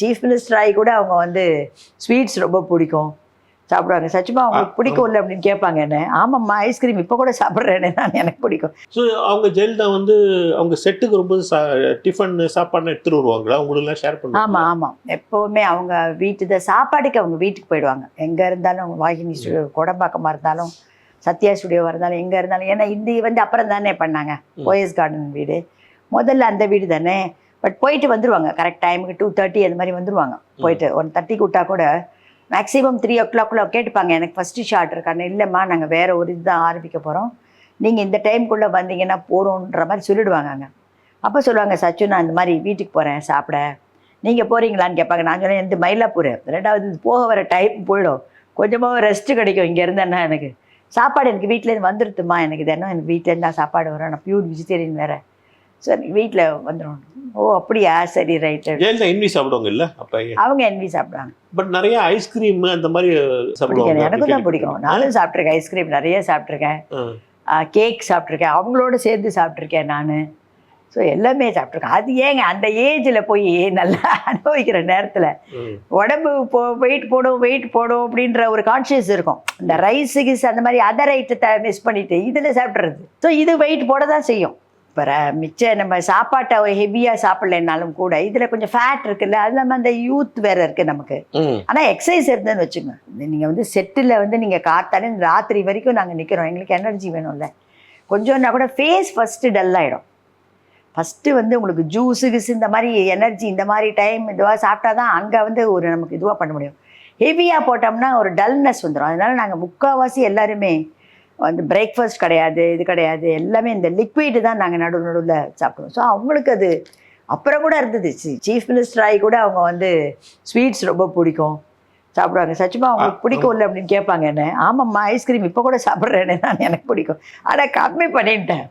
Chief minister ஆகி கூட அவங்க வந்து ஸ்வீட்ஸ் ரொம்ப பிடிக்கும், சாப்பிடுவாங்க. சச்சுமா அவங்களுக்கு பிடிக்கும்ல அப்படின்னு கேட்பாங்க என்ன. ஆமாம்மா ஐஸ்கிரீம் இப்போ கூட சாப்பிட்றேன்னு தான் எனக்கு பிடிக்கும். ஸோ அவங்க ஜெயலலிதா வந்து அவங்க செட்டுக்கு ரொம்ப டிஃபன் சாப்பாடுலாம் எடுத்துகிட்டு வருவாங்களா, உங்களெல்லாம் ஷேர் பண்ணுவாங்க? ஆமாம் ஆமாம், எப்போவுமே அவங்க வீட்டு சாப்பாட்டுக்கு அவங்க வீட்டுக்கு போயிடுவாங்க. எங்கே இருந்தாலும் வாகினி ஸ்டுடியோ கோடம்பாக்கமாக இருந்தாலும் சத்யா ஸ்டுடியோவாக இருந்தாலும் எங்கே இருந்தாலும். ஏன்னா இந்த வந்து அப்புறம் தானே பண்ணாங்க போயஸ் கார்டன் வீடு, முதல்ல அந்த வீடு தானே. பட் போயிட்டு வந்துடுவாங்க கரெக்ட் டைமுக்கு 2:30 அந்த மாதிரி வந்துடுவாங்க. போயிட்டு 1:30 விட்டா கூட மேக்ஸிமம் 3 o'clock கேட்டுப்பாங்க, எனக்கு ஃபஸ்ட்டு ஷாட் இருக்கான்னு. இல்லைம்மா நாங்கள் வேறு ஒரு இதுதான் ஆரம்பிக்க போகிறோம், நீங்கள் இந்த டைமுக்குள்ளே வந்தீங்கன்னா போகிறோன்ற மாதிரி சொல்லிவிடுவாங்க அங்கே. அப்போ சொல்லுவாங்க, சச்சு நான் இந்த மாதிரி வீட்டுக்கு போகிறேன் சாப்பிட, நீங்கள் போகிறீங்களான்னு கேட்பாங்க. நான் சொன்னேன் இந்த மயிலாப்பூர், ரெண்டாவது போக வர டைம் போயிடும், கொஞ்சமாக ரெஸ்ட்டு கிடைக்கும் இங்கே இருந்தேன்னா. எனக்கு சாப்பாடு எனக்கு வீட்டிலேருந்து வந்துடுதுமா, எனக்கு தினம் எனக்கு வீட்டிலேருந்து தான் சாப்பாடு வரும், நான் பியூர் வெஜிடேரியன் வேறு. ஸோ எனக்கு வீட்டில் வந்துடும். ஓ அப்படியா, சரி ரைட்டு. ஜெயலலிதா என்வி சாப்பிடுவாங்க இல்லை அப்போ? அவங்க என்வி சாப்பிடுவாங்க. பட் நிறைய ஐஸ்கிரீம் அந்த மாதிரி சாப்பிடுவாங்க. எனக்கும் தான் பிடிக்கும், நானும் சாப்பிட்ருக்கேன் ஐஸ்கிரீம் நிறைய சாப்பிட்ருக்கேன், கேக் சாப்பிட்ருக்கேன், அவங்களோட சேர்ந்து சாப்பிட்ருக்கேன் நான். ஸோ எல்லாமே சாப்பிட்ருக்கேன். அது ஏங்க அந்த ஏஜில் போய் நல்லா அனுபவிக்கிற நேரத்தில் உடம்பு வெயிட் போடும் அப்படின்ற ஒரு கான்ஷியஸ் இருக்கும். இந்த ரைஸு கிஸ் அந்த மாதிரி அதர் ஐட்டத்தை மிஸ் பண்ணிவிட்டு இதில் சாப்பிட்றது. ஸோ இது வெயிட் போட தான் செய்யும். இப்போ மிச்சம் நம்ம சாப்பாட்டை ஹெவியாக சாப்பிட்லனாலும் கூட இதில் கொஞ்சம் ஃபேட் இருக்குல்ல, அது இல்லாமல் அந்த யூத் வேறு இருக்குது நமக்கு. ஆனால் எக்ஸசைஸ் இருந்ததுன்னு வச்சுங்க, நீங்கள் வந்து செட்டில் வந்து நீங்கள் காத்தாலே ராத்திரி வரைக்கும் நாங்கள் நிற்கிறோம், எங்களுக்கு எனர்ஜி வேணும்ல. கொஞ்சம்னா கூட ஃபேஸ் ஃபஸ்ட்டு டல் ஆகிடும். ஃபஸ்ட்டு வந்து உங்களுக்கு ஜூஸு கிஸ் இந்த மாதிரி எனர்ஜி இந்த மாதிரி டைம் இதுவாக சாப்பிட்டா தான் அங்கே வந்து ஒரு நமக்கு இதுவாக பண்ண முடியும். ஹெவியாக போட்டோம்னா ஒரு டல்னஸ் வந்துடும். அதனால் நாங்கள் முக்கால்வாசி எல்லாருமே வந்து பிரேக்ஃபாஸ்ட் கிடையாது, இது கிடையாது, எல்லாமே இந்த லிக்விடு தான் நாங்கள் நடுவில் சாப்பிடுவோம். ஸோ அவங்களுக்கு அது அப்புறம் கூட இருந்தது. சீஃப் மினிஸ்டர் ஆகி கூட அவங்க வந்து ஸ்வீட்ஸ் ரொம்ப பிடிக்கும், சாப்பிடுவாங்க. சச்சுமா அவங்களுக்கு பிடிக்கும்ல அப்படின்னு கேட்பாங்க என்ன. ஆமாம்மா ஐஸ்கிரீம் இப்போ கூட சாப்பிட்றேன்னு தான் எனக்கு பிடிக்கும், ஆனால் கம்மி பண்ணிட்டேன்.